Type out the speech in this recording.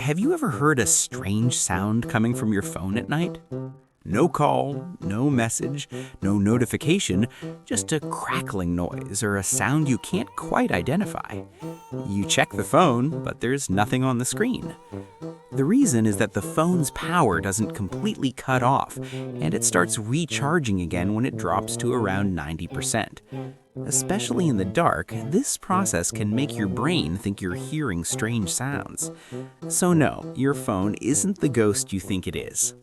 Have you ever heard a strange sound coming from your phone at night? No call, no message, no notification, just a crackling noise or a sound you can't quite identify. You check the phone, but there's nothing on the screen. The reason is that the phone's power doesn't completely cut off, and it starts recharging again when it drops to around 90%. Especially in the dark, this process can make your brain think you're hearing strange sounds. So no, your phone isn't the ghost you think it is.